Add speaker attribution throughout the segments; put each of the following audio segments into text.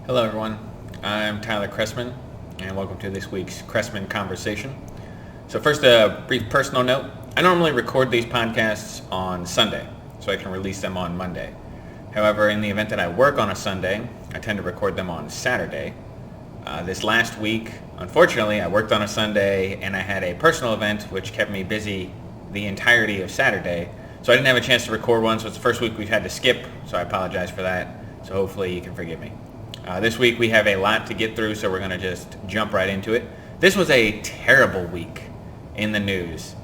Speaker 1: Hello everyone, I'm Tyler Chrestman, and welcome to this week's Chrestman Conversation. So first, a brief personal note. I normally record these podcasts on Sunday, so I can release them on Monday. However, in the event that I work on a Sunday, I tend to record them on Saturday. This last week, unfortunately, I worked on a Sunday, and I had a personal event which kept me busy the entirety of Saturday, so I didn't have a chance to record one, so it's the first week we've had to skip, so I apologize for that. So hopefully you can forgive me. This week we have a lot to get through, so we're going to just jump right into it. This was a terrible week in the news.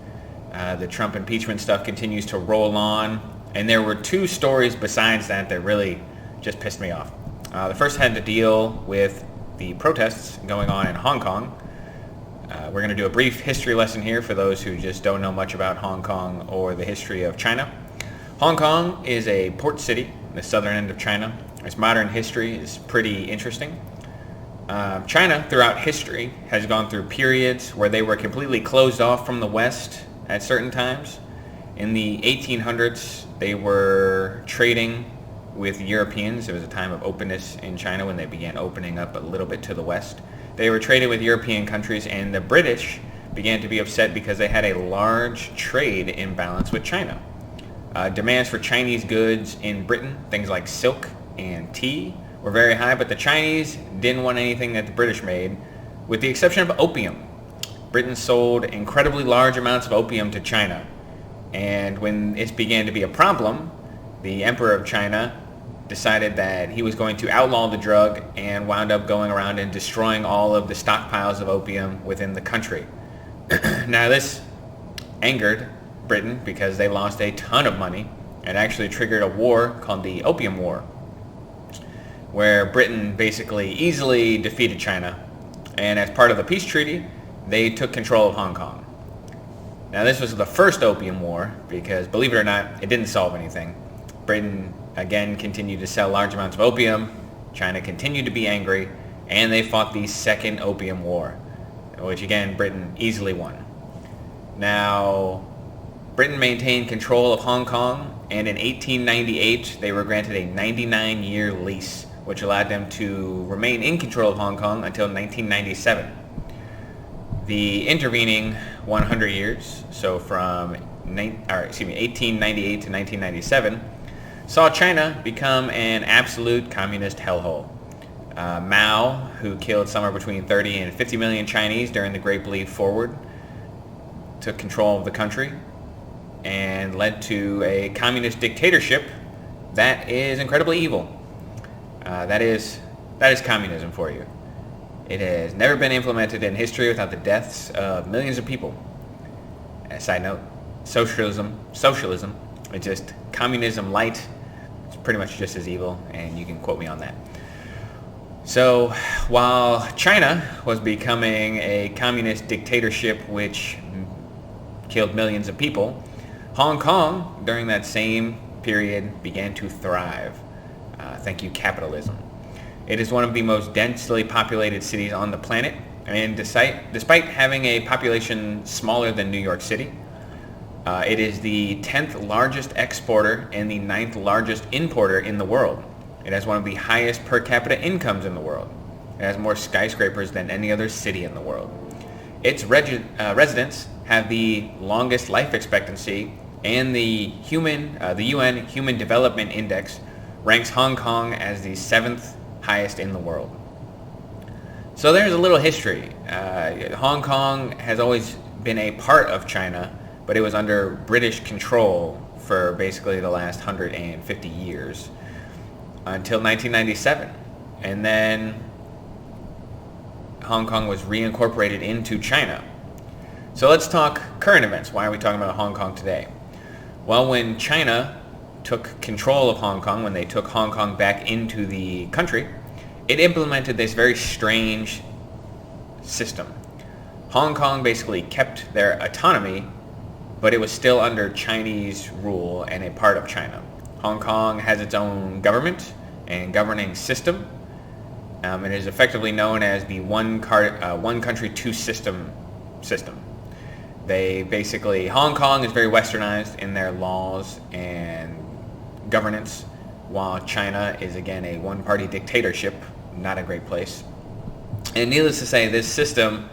Speaker 1: The Trump impeachment stuff continues to roll on, and there were two stories besides that really just pissed me off. The first had to deal with the protests going on in Hong Kong. We're going to do a brief history lesson here for those who just don't know much about Hong Kong or the history of China. Hong Kong is a port city in the southern end of China. Its modern history is pretty interesting. China, throughout history, has gone through periods where they were completely closed off from the West at certain times. In the 1800s, they were trading with Europeans. It was a time of openness in China when they began opening up a little bit to the West. They were trading with European countries, and the British began to be upset because they had a large trade imbalance with China. Demands for Chinese goods in Britain, things like silk and tea, were very high, but the Chinese didn't want anything that the British made, with the exception of opium. Britain sold incredibly large amounts of opium to China, and when it began to be a problem, the Emperor of China decided that he was going to outlaw the drug and wound up going around and destroying all of the stockpiles of opium within the country. Now this angered Britain because they lost a ton of money and actually triggered a war called the Opium War, where Britain basically easily defeated China, and as part of the peace treaty, they took control of Hong Kong. Now this was the first Opium War because, believe it or not, it didn't solve anything. Britain again continued to sell large amounts of opium, China continued to be angry, and they fought the Second Opium War, which again, Britain easily won. Now, Britain maintained control of Hong Kong, and in 1898 they were granted a 99-year lease, which allowed them to remain in control of Hong Kong until 1997. The intervening 100 years, so from 1898 to 1997, saw China become an absolute communist hellhole. Mao, who killed somewhere between 30 and 50 million Chinese during the Great Leap Forward, took control of the country and led to a communist dictatorship that is incredibly evil. That is communism for you. It has never been implemented in history without the deaths of millions of people. A side note, socialism, it's just communism light. It's pretty much just as evil, and you can quote me on that. So while China was becoming a communist dictatorship which killed millions of people, Hong Kong during that same period began to thrive. Thank you, capitalism. It is one of the most densely populated cities on the planet, and despite having a population smaller than New York City, it is the 10th largest exporter and the 9th largest importer in the world. It has one of the highest per capita incomes in the world. It has more skyscrapers than any other city in the world. Its residents have the longest life expectancy, and the UN Human Development Index ranks Hong Kong as the 7th highest in the world. So there's a little history. Hong Kong has always been a part of China, but it was under British control for basically the last 150 years until 1997. And then Hong Kong was reincorporated into China. So let's talk current events. Why are we talking about Hong Kong today? Well, when China took control of Hong Kong, when they took Hong Kong back into the country, it implemented this very strange system. Hong Kong basically kept their autonomy, but it was still under Chinese rule and a part of China. Hong Kong has its own government and governing system. It is effectively known as the one country, two system. Hong Kong is very westernized in their laws and governance, while China is again a one-party dictatorship not a great place. And needless to say, this system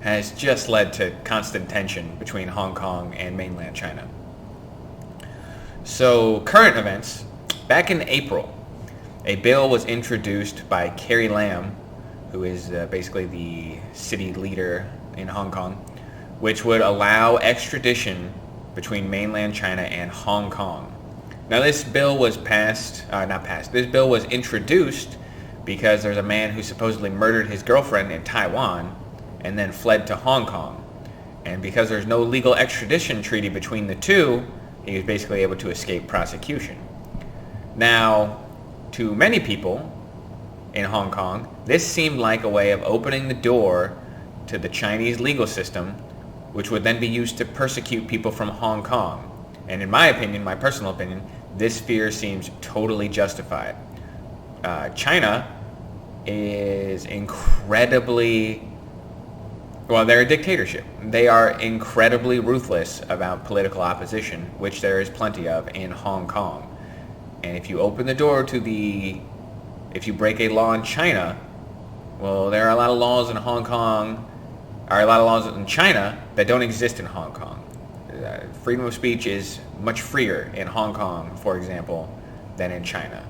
Speaker 1: has just led to constant tension between Hong Kong and mainland China. So, current events. Back in April, a bill was introduced by Carrie Lam, who is basically the city leader in Hong Kong, which would allow extradition between mainland China and Hong Kong. Now, this bill was this bill was introduced because there's a man who supposedly murdered his girlfriend in Taiwan and then fled to Hong Kong. And because there's no legal extradition treaty between the two, he was basically able to escape prosecution. Now, to many people in Hong Kong, this seemed like a way of opening the door to the Chinese legal system, which would then be used to persecute people from Hong Kong. And in my opinion, my personal opinion, this fear seems totally justified. China is incredibly... Well, they're a dictatorship. They are incredibly ruthless about political opposition, which there is plenty of in Hong Kong. And if you open the door to if you break a law in China, well, there are a lot of laws in Hong Kong, or a lot of laws in China that don't exist in Hong Kong. Freedom of speech is much freer in Hong Kong, for example, than in China.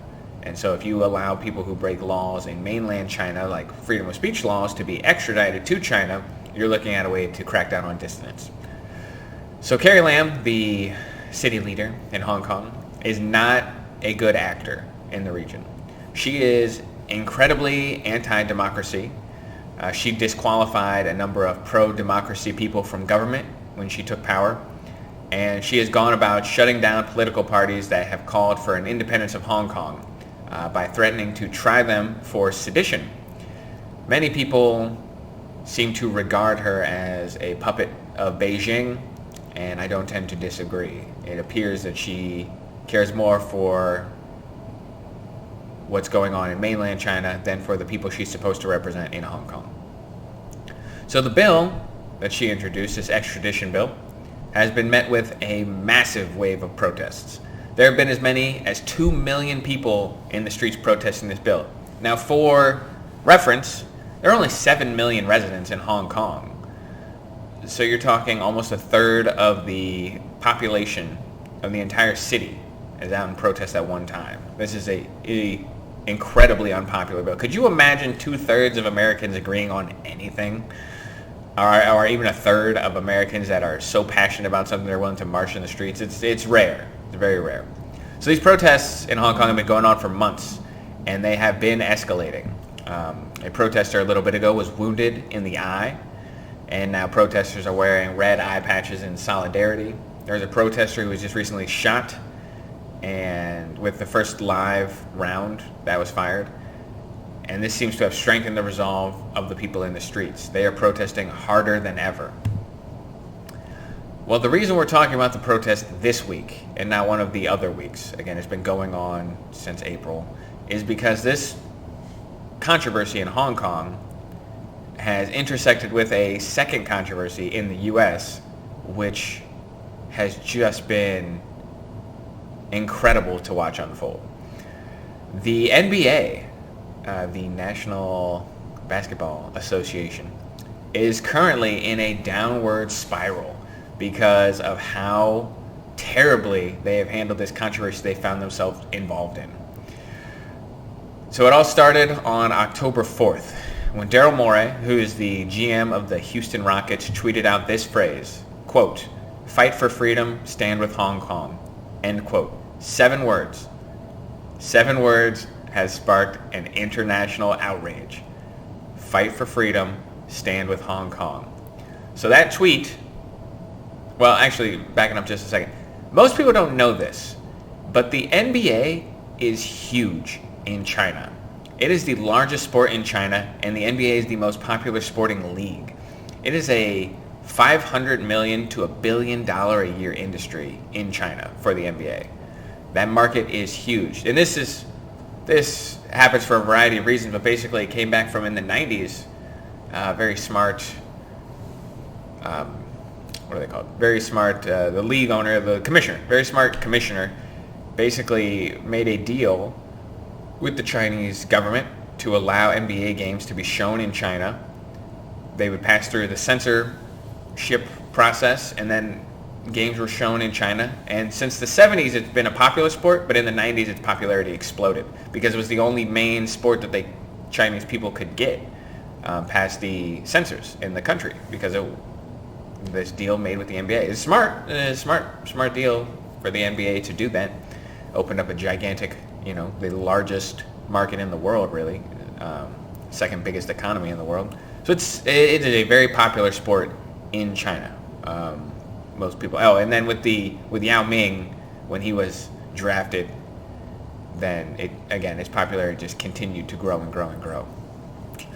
Speaker 1: And so if you allow people who break laws in mainland China, like freedom of speech laws, to be extradited to China, you're looking at a way to crack down on dissidents. So Carrie Lam, the city leader in Hong Kong, is not a good actor in the region. She is incredibly anti-democracy. She disqualified a number of pro-democracy people from government when she took power. And she has gone about shutting down political parties that have called for an independence of Hong Kong by threatening to try them for sedition. Many people seem to regard her as a puppet of Beijing, and I don't tend to disagree. It appears that she cares more for what's going on in mainland China than for the people she's supposed to represent in Hong Kong. So the bill that she introduced, this extradition bill, has been met with a massive wave of protests. There have been as many as 2 million people in the streets protesting this bill. Now, for reference, there are only 7 million residents in Hong Kong. So you're talking almost a third of the population of the entire city is out in protest at one time. This is a incredibly unpopular bill. Could you imagine 2/3 of Americans agreeing on anything? Or even a third of Americans that are so passionate about something they're willing to march in the streets? It's rare. It's very rare. So these protests in Hong Kong have been going on for months, and they have been escalating. A protester a little bit ago was wounded in the eye, and now protesters are wearing red eye patches in solidarity. There's a protester who was just recently shot, and with the first live round that was fired. And this seems to have strengthened the resolve of the people in the streets. They are protesting harder than ever. Well, the reason we're talking about the protest this week and not one of the other weeks, again, it's been going on since April, is because this controversy in Hong Kong has intersected with a second controversy in the U.S., which has just been incredible to watch unfold. The NBA, the National Basketball Association, is currently in a downward spiral because of how terribly they have handled this controversy they found themselves involved in. So it all started on October 4th when Daryl Morey, who is the GM of the Houston Rockets, tweeted out this phrase, quote, "Fight for freedom, stand with Hong Kong," end quote. 7 words. 7 words has sparked an international outrage. Fight for freedom, stand with Hong Kong. So that tweet, well, actually, backing up just a second. Most people don't know this, but the NBA is huge in China. It is the largest sport in China, and the NBA is the most popular sporting league. It is a $500 million to $1 billion a year industry in China for the NBA. That market is huge. And this happens for a variety of reasons, but basically it came back from in the 90s. Very smart, what are they called? Very smart, the league owner, the commissioner, very smart commissioner, basically made a deal with the Chinese government to allow NBA games to be shown in China. They would pass through the censorship process, and then games were shown in China. And since the 70s, it's been a popular sport, but in the 90s, its popularity exploded because it was the only main sport that Chinese people could get past the censors in the country because of this deal made with the NBA. It's smart deal for the NBA to do that. Opened up a gigantic, the largest market in the world, really, second biggest economy in the world. So it is a very popular sport in China. Most people. Oh, and then with Yao Ming, when he was drafted, then its popularity just continued to grow and grow and grow.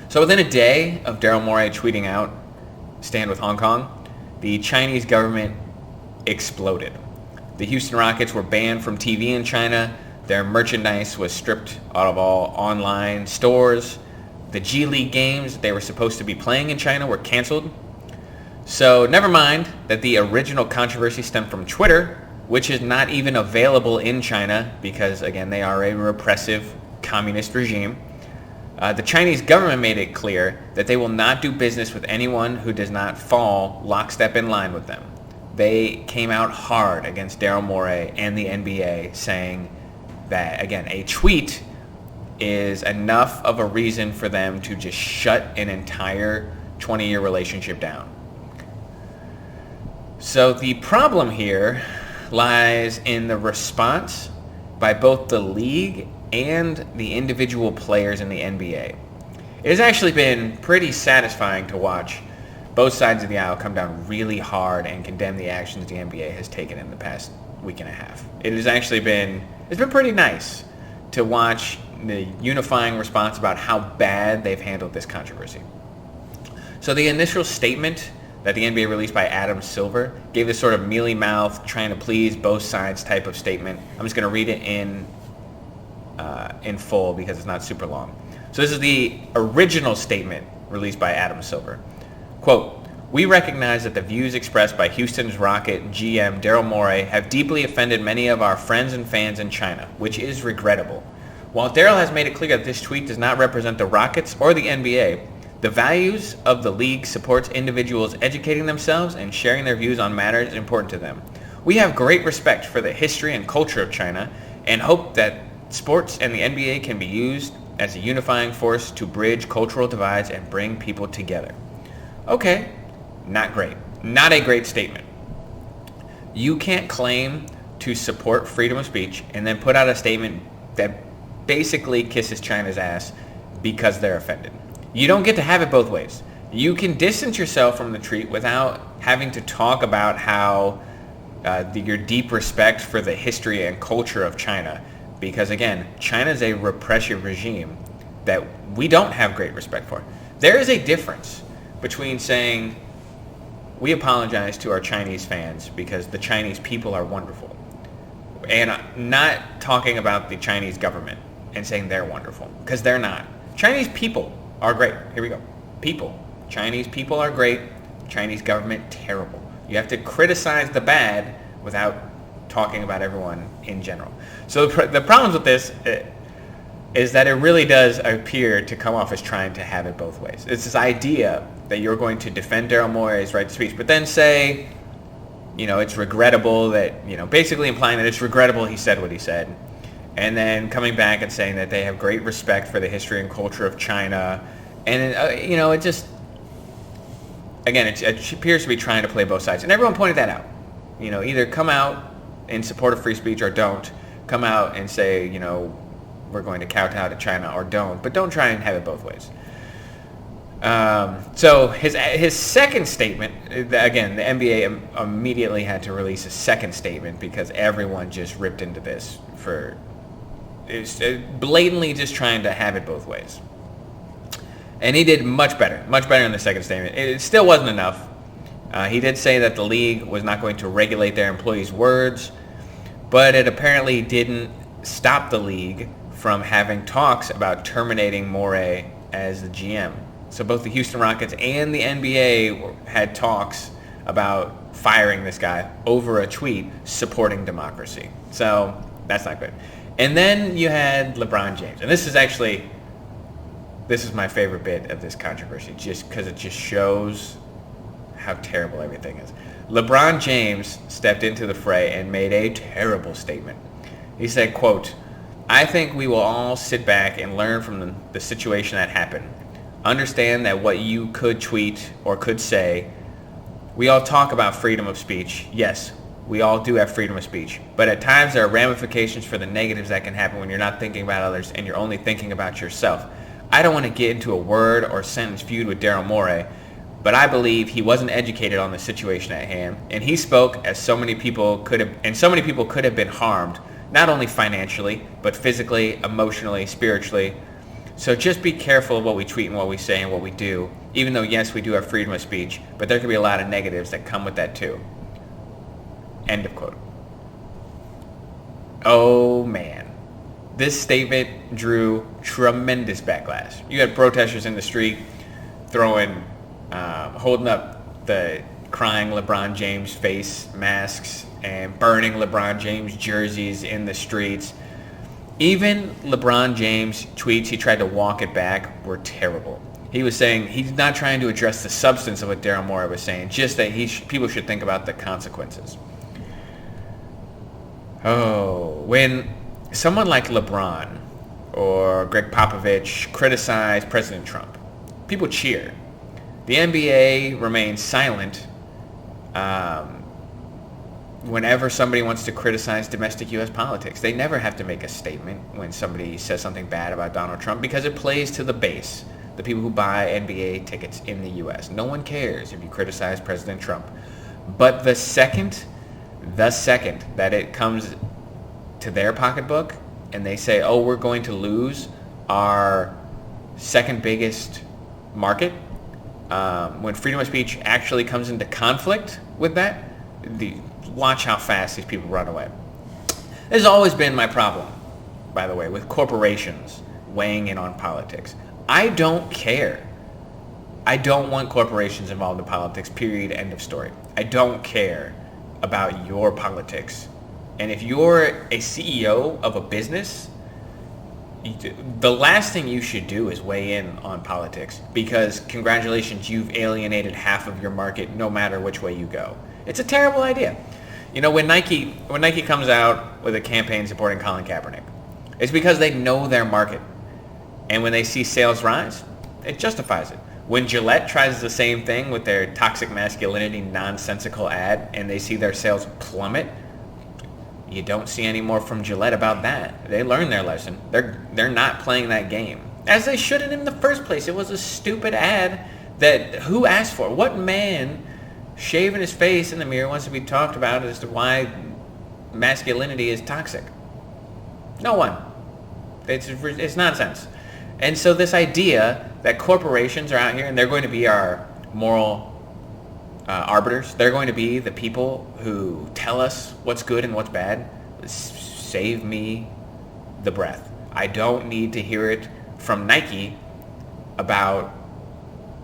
Speaker 1: So within a day of Daryl Morey tweeting out, "Stand with Hong Kong," the Chinese government exploded. The Houston Rockets were banned from TV in China. Their merchandise was stripped out of all online stores. The G League games they were supposed to be playing in China were canceled. So never mind that the original controversy stemmed from Twitter, which is not even available in China because, again, they are a repressive communist regime. The Chinese government made it clear that they will not do business with anyone who does not fall lockstep in line with them. They came out hard against Daryl Morey and the NBA, saying that, again, a tweet is enough of a reason for them to just shut an entire 20-year relationship down. So the problem here lies in the response by both the league and the individual players in the NBA. It has actually been pretty satisfying to watch both sides of the aisle come down really hard and condemn the actions the NBA has taken in the past week and a half. It's been pretty nice to watch the unifying response about how bad they've handled this controversy. So the initial statement that the NBA released by Adam Silver gave this sort of mealy-mouthed, trying to please both sides type of statement. I'm just going to read it in full because it's not super long. So this is the original statement released by Adam Silver. Quote, "We recognize that the views expressed by Houston's Rocket GM Daryl Morey have deeply offended many of our friends and fans in China, which is regrettable. While Daryl has made it clear that this tweet does not represent the Rockets or the NBA, the values of the league supports individuals educating themselves and sharing their views on matters important to them. We have great respect for the history and culture of China and hope that sports and the NBA can be used as a unifying force to bridge cultural divides and bring people together." Okay, not great. Not a great statement. You can't claim to support freedom of speech and then put out a statement that basically kisses China's ass because they're offended. You don't get to have it both ways. You can distance yourself from the tweet without having to talk about how your deep respect for the history and culture of China, because again, China's a repressive regime that we don't have great respect for. There is a difference between saying, we apologize to our Chinese fans because the Chinese people are wonderful, and not talking about the Chinese government and saying they're wonderful, because they're not. Chinese people are great. Here we go. People. Chinese people are great. Chinese government, terrible. You have to criticize the bad without talking about everyone in general. So the problems with this is that it really does appear to come off as trying to have it both ways. It's this idea that you're going to defend Daryl Morey's right to speech, but then say, it's regrettable that, basically implying that it's regrettable he said what he said. And then coming back and saying that they have great respect for the history and culture of China. And, it just, again, it appears to be trying to play both sides. And everyone pointed that out. Either come out in support of free speech or don't. Come out and say, we're going to kowtow to China, or don't. But don't try and have it both ways. So his second statement, again, the NBA immediately had to release a second statement because everyone just ripped into this it's blatantly just trying to have it both ways. And he did much better in the second statement. It still wasn't enough. He did say that the league was not going to regulate their employees' words, but it apparently didn't stop the league from having talks about terminating Morey as the GM. So both the Houston Rockets and the NBA had talks about firing this guy over a tweet supporting democracy. So that's not good. And then you had LeBron James. And this is actually this is my favorite bit of this controversy, just because it just shows how terrible everything is. LeBron James stepped into the fray and made a terrible statement. He said, quote, "I think we will all sit back and learn from the situation that happened. Understand that what you could tweet or could say, we all talk about freedom of speech. Yes, we all do have freedom of speech. But at times there are ramifications for the negatives that can happen when you're not thinking about others and you're only thinking about yourself. I don't want to get into a word or sentence feud with Daryl Morey, but I believe he wasn't educated on the situation at hand, and he spoke as so many people could have been harmed, not only financially, but physically, emotionally, spiritually. So just be careful of what we tweet and what we say and what we do, even though, yes, we do have freedom of speech, but there could be a lot of negatives that come with that too." End of quote. Oh man. This statement drew tremendous backlash. You had protesters in the street holding up the crying LeBron James face masks and burning LeBron James jerseys in the streets. Even LeBron James tweets, he tried to walk it back, were terrible. He was saying he's not trying to address the substance of what Daryl Morey was saying, just that people should think about the consequences. Oh, when someone like LeBron or Greg Popovich criticize President Trump, people cheer. The NBA remains silent whenever somebody wants to criticize domestic U.S. politics. They never have to make a statement when somebody says something bad about Donald Trump because it plays to the base, the people who buy NBA tickets in the U.S. No one cares if you criticize President Trump. But the second that it comes to their pocketbook and they say, oh, we're going to lose our second biggest market, when freedom of speech actually comes into conflict with that, watch how fast these people run away. This has always been my problem, by the way, with corporations weighing in on politics. I don't care. I don't want corporations involved in politics, period, end of story. I don't care about your politics. And if you're a CEO of a business, the last thing you should do is weigh in on politics, because congratulations, you've alienated half of your market no matter which way you go. It's a terrible idea. You know, when Nike comes out with a campaign supporting Colin Kaepernick, it's because they know their market. And when they see sales rise, it justifies it. When Gillette tries the same thing with their toxic masculinity nonsensical ad and they see their sales plummet, you don't see any more from Gillette about that. They learned their lesson. They're not playing that game. As they shouldn't in the first place. It was a stupid ad that who asked for? What man shaving his face in the mirror wants to be talked about as to why masculinity is toxic? No one. It's nonsense. And so this idea that corporations are out here and they're going to be our moral arbiters, they're going to be the people who tell us what's good and what's bad, save me the breath. I don't need to hear it from Nike about,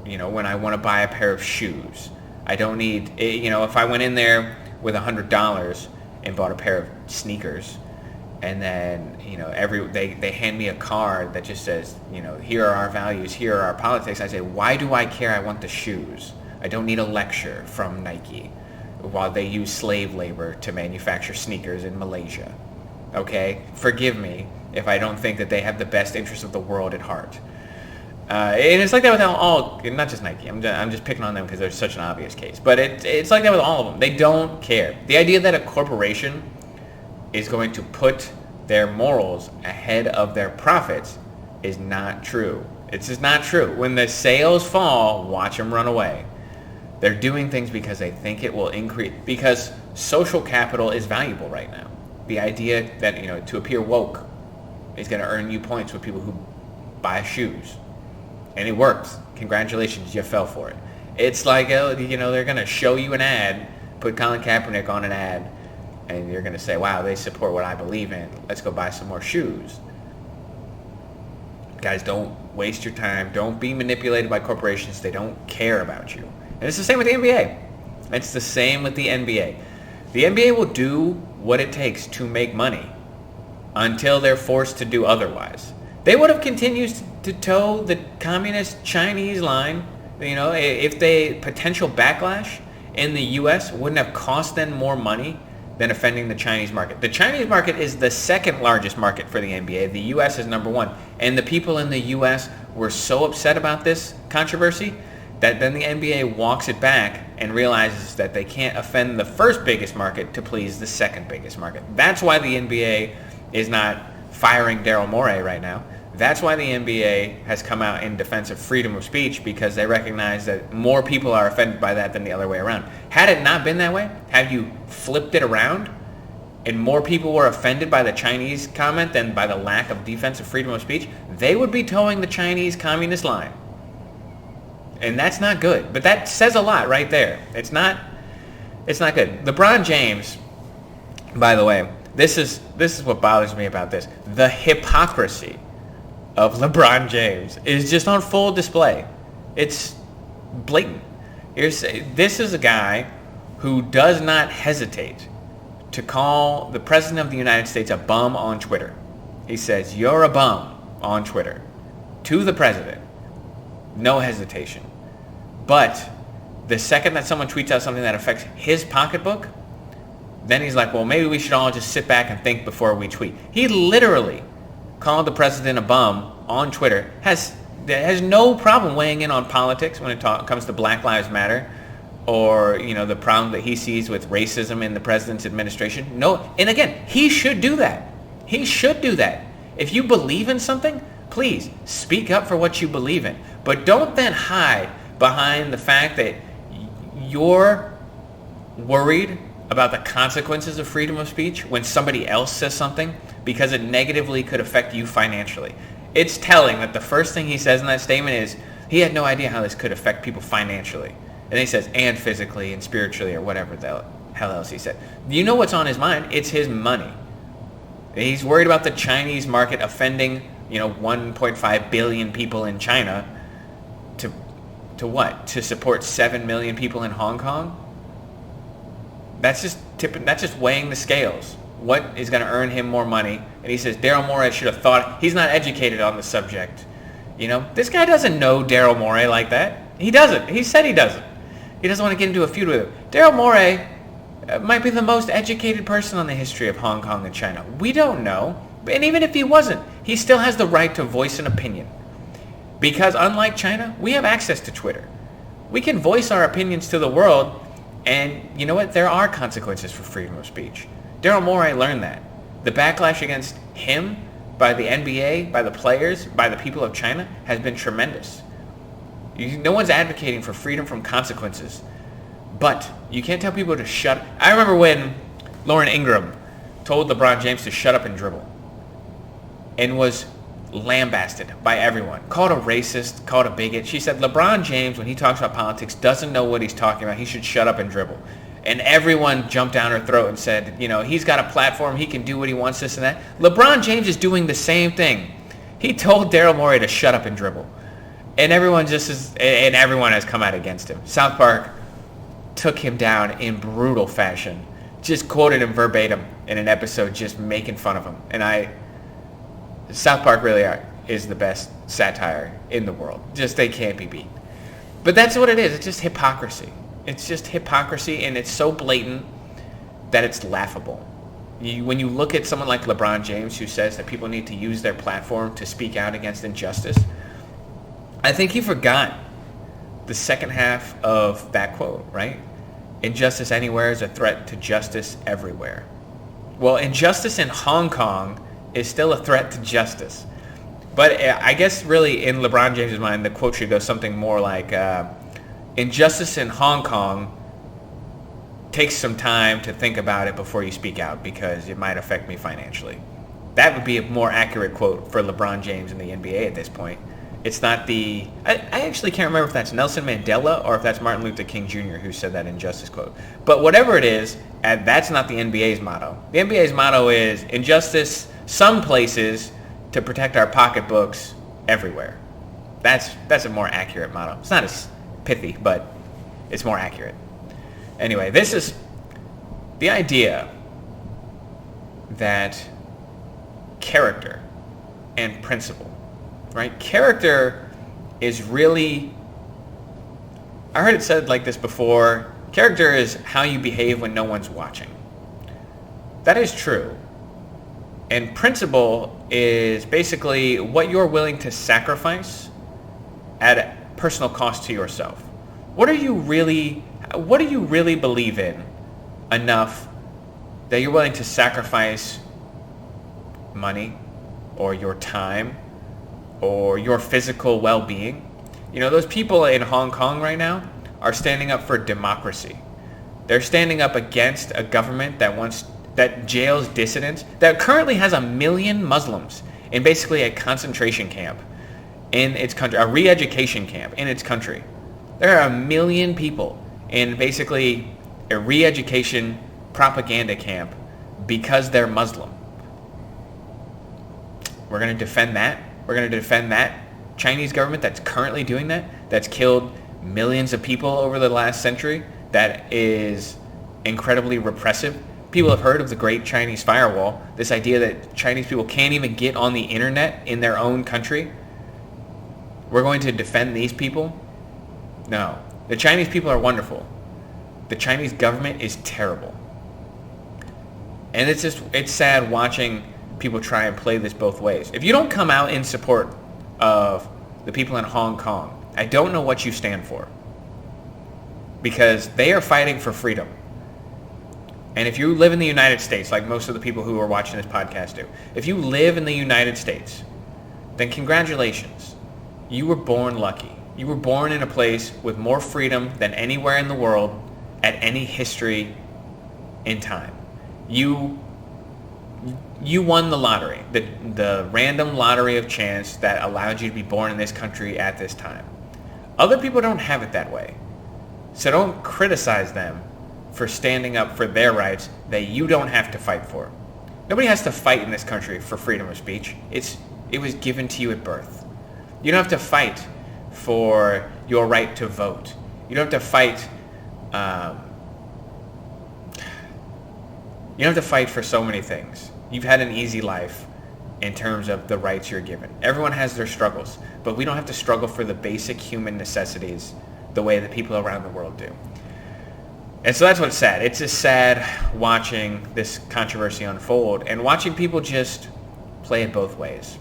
Speaker 1: when I want to buy a pair of shoes. I don't need, if I went in there with $100 and bought a pair of sneakers, and then, they hand me a card that just says, here are our values, here are our politics. I say, why do I care? I want the shoes. I don't need a lecture from Nike while they use slave labor to manufacture sneakers in Malaysia. Okay? Forgive me if I don't think that they have the best interests of the world at heart. And it's like that with all, not just Nike. I'm just picking on them because they're such an obvious case. But it's like that with all of them. They don't care. The idea that a corporation is going to put their morals ahead of their profits is not true. It's just not true. When the sales fall, watch them run away. They're doing things because they think it will increase, because social capital is valuable right now. The idea that, to appear woke is going to earn you points with people who buy shoes. And it works. Congratulations, you fell for it. It's like, they're going to show you an ad, put Colin Kaepernick on an ad, and you're going to say, wow, they support what I believe in. Let's go buy some more shoes. Guys, don't waste your time. Don't be manipulated by corporations. They don't care about you. And it's the same with the NBA. It's the same with the NBA. The NBA will do what it takes to make money until they're forced to do otherwise. They would have continued to toe the communist Chinese line. If the potential backlash in the U.S. wouldn't have cost them more money than offending the Chinese market. The Chinese market is the second largest market for the NBA. The U.S. is number one. And the people in the U.S. were so upset about this controversy that then the NBA walks it back and realizes that they can't offend the first biggest market to please the second biggest market. That's why the NBA is not firing Daryl Morey right now. That's why the NBA has come out in defense of freedom of speech, because they recognize that more people are offended by that than the other way around. Had it not been that way, had you flipped it around and more people were offended by the Chinese comment than by the lack of defense of freedom of speech, they would be towing the Chinese communist line. And that's not good. But that says a lot right there. It's not good. LeBron James, by the way, this is what bothers me about this. The hypocrisy of LeBron James is just on full display. It's blatant. This is a guy who does not hesitate to call the President of the United States a bum on Twitter. He says, "You're a bum" on Twitter to the President. No hesitation. But the second that someone tweets out something that affects his pocketbook, then he's like, well, maybe we should all just sit back and think before we tweet. He literally called the president a bum on Twitter, has no problem weighing in on politics when it comes to Black Lives Matter or, the problem that he sees with racism in the president's administration. No, and again, he should do that. He should do that. If you believe in something, please speak up for what you believe in. But don't then hide behind the fact that you're worried about the consequences of freedom of speech when somebody else says something because it negatively could affect you financially. It's telling that the first thing he says in that statement is he had no idea how this could affect people financially. And then he says, and physically and spiritually, or whatever the hell else he said. You know what's on his mind? It's his money. He's worried about the Chinese market offending, 1.5 billion people in China to what? To support 7 million people in Hong Kong? That's just weighing the scales. What is going to earn him more money? And he says Daryl Morey should have thought. He's not educated on the subject. This guy doesn't know Daryl Morey like that. He doesn't. He said he doesn't. He doesn't want to get into a feud with him. Daryl Morey might be the most educated person on the history of Hong Kong and China. We don't know. And even if he wasn't, he still has the right to voice an opinion. Because unlike China, we have access to Twitter. We can voice our opinions to the world, and you know what? There are consequences for freedom of speech. Daryl Morey learned that. The backlash against him by the NBA, by the players, by the people of China has been tremendous. No one's advocating for freedom from consequences. But you can't tell people to shut. I remember when Lauren Ingram told LeBron James to shut up and dribble and was lambasted by everyone. Called a racist, called a bigot. She said LeBron James, when he talks about politics, doesn't know what he's talking about. He should shut up and dribble. And everyone jumped down her throat and said, he's got a platform. He can do what he wants, this and that. LeBron James is doing the same thing. He told Daryl Morey to shut up and dribble. And everyone has come out against him. South Park took him down in brutal fashion. Just quoted him verbatim in an episode, just making fun of him. And South Park really is the best satire in the world. Just, they can't be beat. But that's what it is. It's just hypocrisy. It's just hypocrisy, and it's so blatant that it's laughable. When you look at someone like LeBron James, who says that people need to use their platform to speak out against injustice, I think he forgot the second half of that quote, right? Injustice anywhere is a threat to justice everywhere. Well, injustice in Hong Kong is still a threat to justice. But I guess really in LeBron James' mind, the quote should go something more like, injustice in Hong Kong takes some time to think about it before you speak out because it might affect me financially. That would be a more accurate quote for LeBron James in the NBA at this point. It's not I actually can't remember if that's Nelson Mandela or if that's Martin Luther King Jr. who said that injustice quote. But whatever it is, that's not the NBA's motto. The NBA's motto is injustice some places to protect our pocketbooks everywhere. That's a more accurate motto. It's not as pithy, but it's more accurate. Anyway, this is the idea that character and principle right? Character is really, I heard it said like this before, character is how you behave when no one's watching. That is true. And principle is basically what you're willing to sacrifice at personal cost to yourself. What do you really believe in enough that you're willing to sacrifice money or your time or your physical well-being? You know, those people in Hong Kong right now are standing up for democracy. They're standing up against a government that jails dissidents, that currently has 1 million Muslims in basically a concentration camp in its country, a re-education camp in its country. There are 1 million people in basically a re-education propaganda camp because they're Muslim. We're going to defend that. We're going to defend that Chinese government that's currently doing that, that's killed millions of people over the last century, that is incredibly repressive. People have heard of the Great Chinese Firewall, this idea that Chinese people can't even get on the internet in their own country. We're going to defend these people? No. The Chinese people are wonderful. The Chinese government is terrible. And it's sad watching people try and play this both ways. If you don't come out in support of the people in Hong Kong, I don't know what you stand for. Because they are fighting for freedom. And if you live in the United States, like most of the people who are watching this podcast do, if you live in the United States, then congratulations. You were born lucky. You were born in a place with more freedom than anywhere in the world at any history in time. You won the lottery, the random lottery of chance that allowed you to be born in this country at this time. Other people don't have it that way. So don't criticize them for standing up for their rights that you don't have to fight for. Nobody has to fight in this country for freedom of speech. It was given to you at birth. You don't have to fight for your right to vote. You don't have to fight. You don't have to fight for so many things. You've had an easy life in terms of the rights you're given. Everyone has their struggles, but we don't have to struggle for the basic human necessities the way that people around the world do. And so that's what's sad. It's just sad watching this controversy unfold and watching people just play it both ways.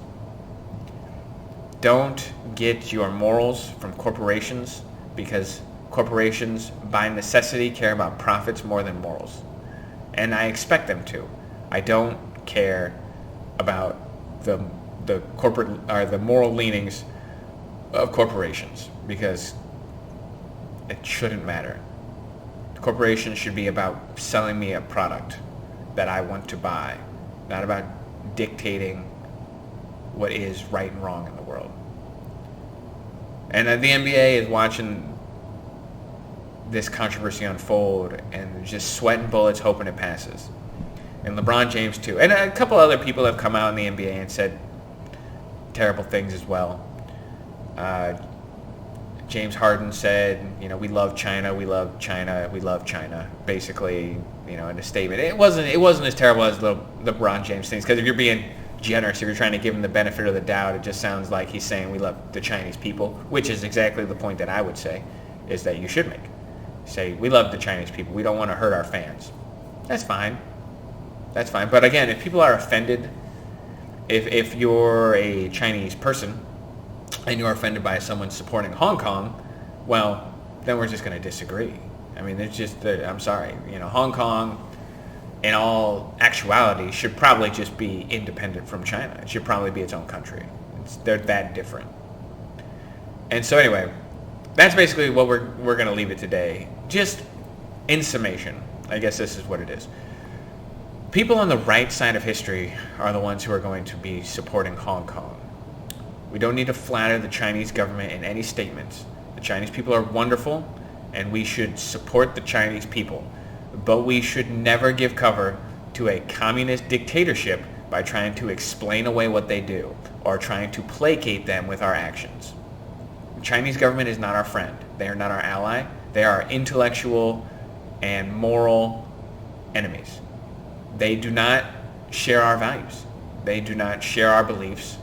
Speaker 1: Don't get your morals from corporations, because corporations by necessity care about profits more than morals. And I expect them to. I don't care about the corporate or the moral leanings of corporations, because it shouldn't matter. Corporations should be about selling me a product that I want to buy, not about dictating what is right and wrong in the world. And the NBA is watching this controversy unfold and just sweating bullets hoping it passes. And LeBron James too. And a couple other people have come out in the NBA and said terrible things as well. James Harden said, we love China, we love China, we love China. Basically, in a statement. It wasn't as terrible as the LeBron James things, because if you're being generous, if you're trying to give him the benefit of the doubt, it just sounds like he's saying we love the Chinese people, which is exactly the point that I would say is that you should make. Say, we love the Chinese people, we don't want to hurt our fans. That's fine. That's fine. But again, if people are offended, if you're a Chinese person and you're offended by someone supporting Hong Kong, well, then we're just going to disagree. I mean, it's just, I'm sorry, Hong Kong, in all actuality, should probably just be independent from China. It should probably be its own country. They're that different. And so anyway, that's basically what we're going to leave it today. Just in summation, I guess this is what it is. People on the right side of history are the ones who are going to be supporting Hong Kong. We don't need to flatter the Chinese government in any statements. The Chinese people are wonderful, and we should support the Chinese people. But we should never give cover to a communist dictatorship by trying to explain away what they do or trying to placate them with our actions. The Chinese government is not our friend. They are not our ally. They are our intellectual and moral enemies. They do not share our values. They do not share our beliefs.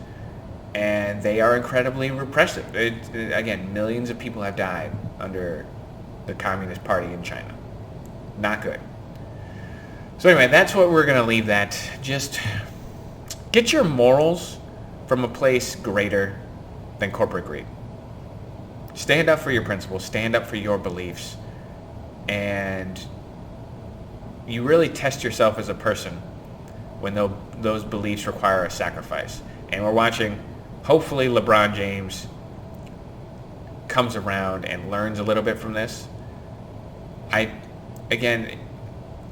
Speaker 1: and they are incredibly repressive. Again, millions of people have died under the Communist Party in China. Not good. So anyway, that's what we're going to leave that. Just get your morals from a place greater than corporate greed. Stand up for your principles. Stand up for your beliefs. And you really test yourself as a person when those beliefs require a sacrifice. And we're watching, hopefully LeBron James comes around and learns a little bit from this. Again,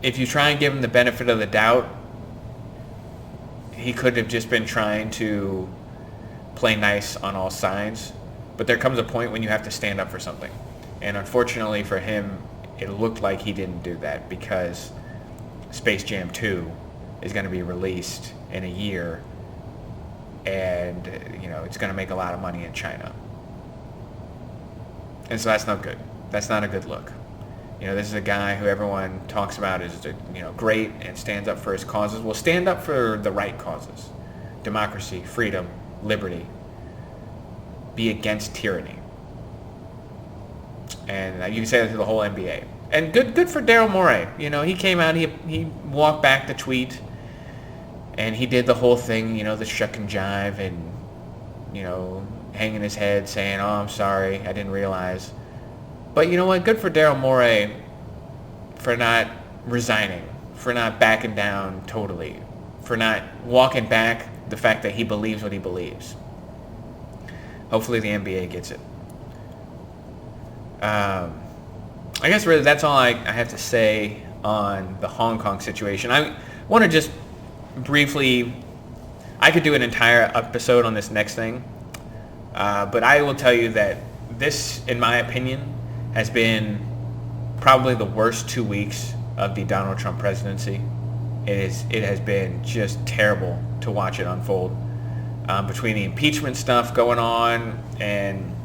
Speaker 1: if you try and give him the benefit of the doubt, he could have just been trying to play nice on all sides. But there comes a point when you have to stand up for something. And unfortunately for him, it looked like he didn't do that, because Space Jam 2 is going to be released in a year, and it's going to make a lot of money in China. And so that's not good. That's not a good look. This is a guy who everyone talks about as great and stands up for his causes. Well, stand up for the right causes. Democracy, freedom, liberty. Be against tyranny. And you can say that to the whole NBA. And good for Daryl Morey. He came out, he walked back the tweet, and he did the whole thing, the shuck and jive, and, hanging his head saying, "Oh, I'm sorry, I didn't realize." But you know what? Good for Daryl Morey for not resigning, for not backing down totally, for not walking back the fact that he believes what he believes. Hopefully the NBA gets it. I guess really that's all I have to say on the Hong Kong situation. I want to just briefly, I could do an entire episode on this next thing, but I will tell you that this, in my opinion, has been probably the worst 2 weeks of the Donald Trump presidency. It has been just terrible to watch it unfold, between the impeachment stuff going on, and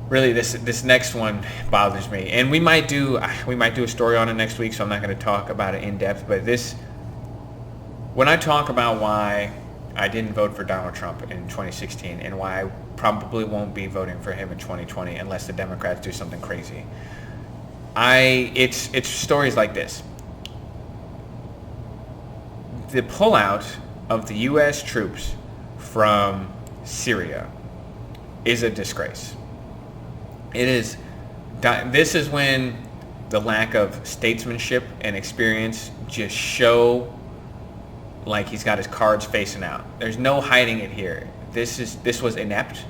Speaker 1: really this next one bothers me. And we might do a story on it next week, so I'm not going to talk about it in depth. But when I talk about why I didn't vote for Donald Trump in 2016 and why I probably won't be voting for him in 2020 unless the Democrats do something crazy, it's stories like this. The pullout of the U.S. troops from Syria is a disgrace. It is. This is when the lack of statesmanship and experience just show like he's got his cards facing out. There's no hiding it here. This was inept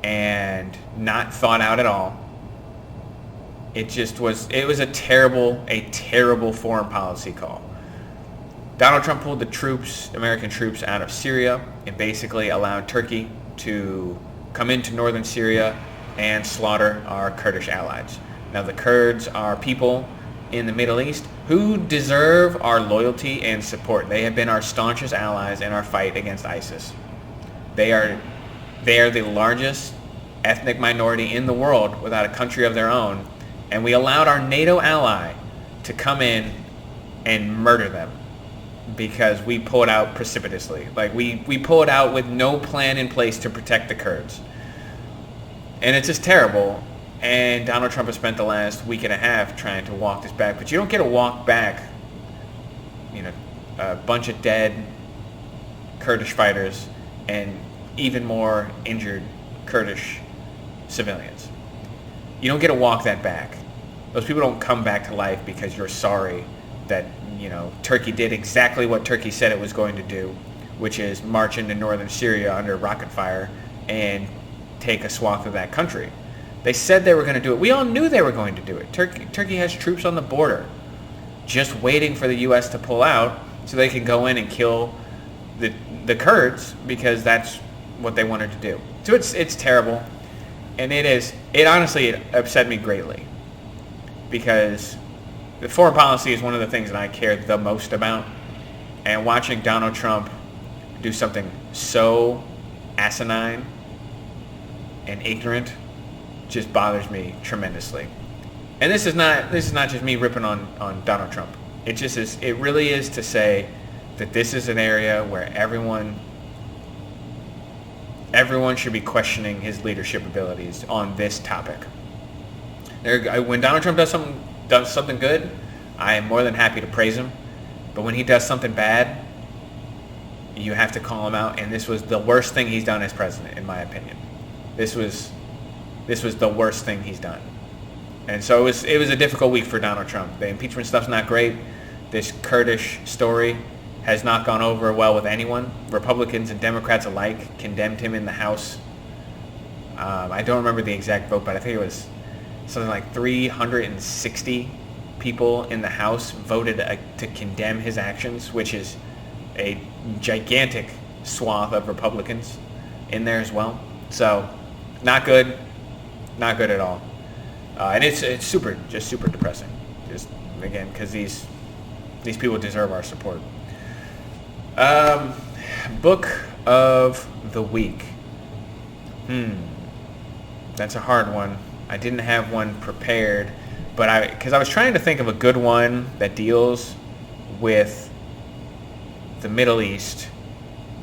Speaker 1: and not thought out at all. It was a terrible foreign policy call. Donald Trump pulled the American troops out of Syria, and basically allowed Turkey to come into northern Syria and slaughter our Kurdish allies. Now, the Kurds are people in the Middle East who deserve our loyalty and support. They have been our staunchest allies in our fight against ISIS. They are the largest ethnic minority in the world without a country of their own, and we allowed our NATO ally to come in and murder them because we pulled out precipitously. Like, we pulled out with no plan in place to protect the Kurds. And it's just terrible. And Donald Trump has spent the last week and a half trying to walk this back. But you don't get to walk back, a bunch of dead Kurdish fighters and even more injured Kurdish civilians. You don't get to walk that back. Those people don't come back to life because you're sorry that, Turkey did exactly what Turkey said it was going to do, which is march into northern Syria under rocket fire and take a swath of that country. They said they were going to do it. We all knew they were going to do it. Turkey has troops on the border just waiting for the U.S. to pull out so they can go in and kill the Kurds because that's what they wanted to do. So it's terrible. And it honestly upset me greatly because the foreign policy is one of the things that I care the most about. And watching Donald Trump do something so asinine and ignorant just bothers me tremendously. And this is not just me ripping on Donald Trump. It really is to say that this is an area where everyone everyone should be questioning his leadership abilities on this topic. When Donald Trump does something good, I am more than happy to praise him. But when he does something bad, you have to call him out. And this was the worst thing he's done as president, in my opinion. This was the worst thing he's done. And so it was a difficult week for Donald Trump. The impeachment stuff's not great. This Kurdish story has not gone over well with anyone. Republicans and Democrats alike condemned him in the House. I don't remember the exact vote, but I think it was something like 360 people in the House voted to condemn his actions, which is a gigantic swath of Republicans in there as well. So, not good at all. And it's super depressing. Just again, because these people deserve our support. Book of the week. That's a hard one. I didn't have one prepared, but because I was trying to think of a good one that deals with the Middle East,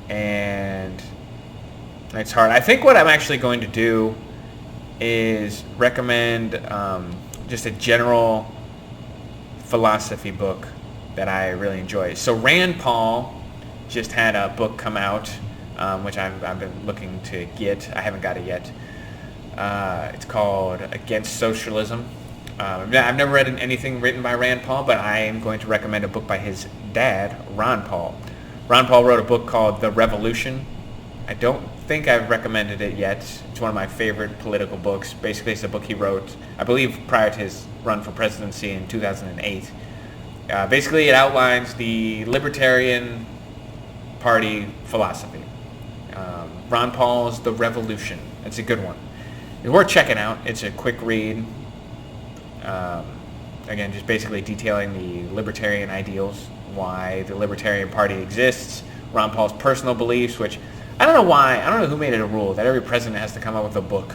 Speaker 1: and it's hard. I think what I'm actually going to do is recommend just a general philosophy book that I really enjoy. So Rand Paul just had a book come out, which I've been looking to get. I haven't got it yet. It's called Against Socialism. I've never read anything written by Rand Paul, but I am going to recommend a book by his dad, Ron Paul. Ron Paul wrote a book called The Revolution. I don't think I've recommended it yet. It's one of my favorite political books. Basically, it's a book he wrote, I believe, prior to his run for presidency in 2008. Basically, it outlines the Libertarian Party philosophy. Ron Paul's The Revolution. It's a good one. It's worth checking out. It's a quick read. Again, just basically detailing the libertarian ideals, why the Libertarian Party exists, Ron Paul's personal beliefs, which I don't know why. I don't know who made it a rule that every president has to come up with a book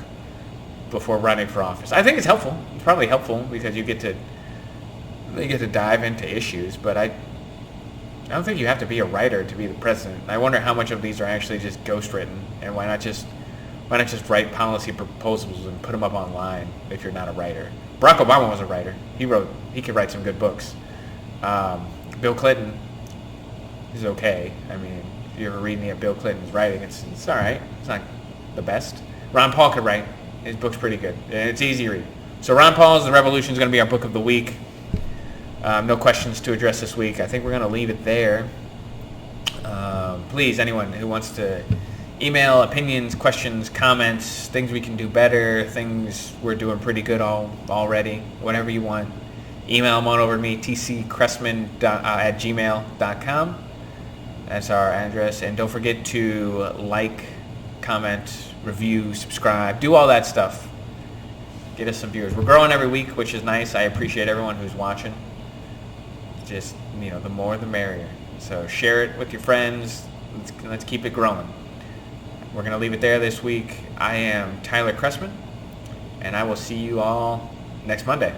Speaker 1: before running for office. I think it's helpful. It's probably helpful because you get to dive into issues, but I don't think you have to be a writer to be the president. I wonder how much of these are actually just ghostwritten, and why not just write policy proposals and put them up online if you're not a writer. Barack Obama was a writer. He could write some good books. Bill Clinton is okay. I mean, if you ever read any of Bill Clinton's writing, it's all right. It's not the best. Ron Paul could write. His book's pretty good. And it's easy to read. So Ron Paul's The Revolution is going to be our book of the week. No questions to address this week. I think we're going to leave it there. Please, anyone who wants to email opinions, questions, comments, things we can do better, things we're doing pretty good already, whatever you want, email them on over to me, tcchrestman@gmail.com. That's our address. And don't forget to like, comment, review, subscribe, do all that stuff. Get us some viewers. We're growing every week, which is nice. I appreciate everyone who's watching. Just, the more the merrier. So share it with your friends. Let's keep it growing. We're going to leave it there this week. I am Tyler Chrestman, and I will see you all next Monday.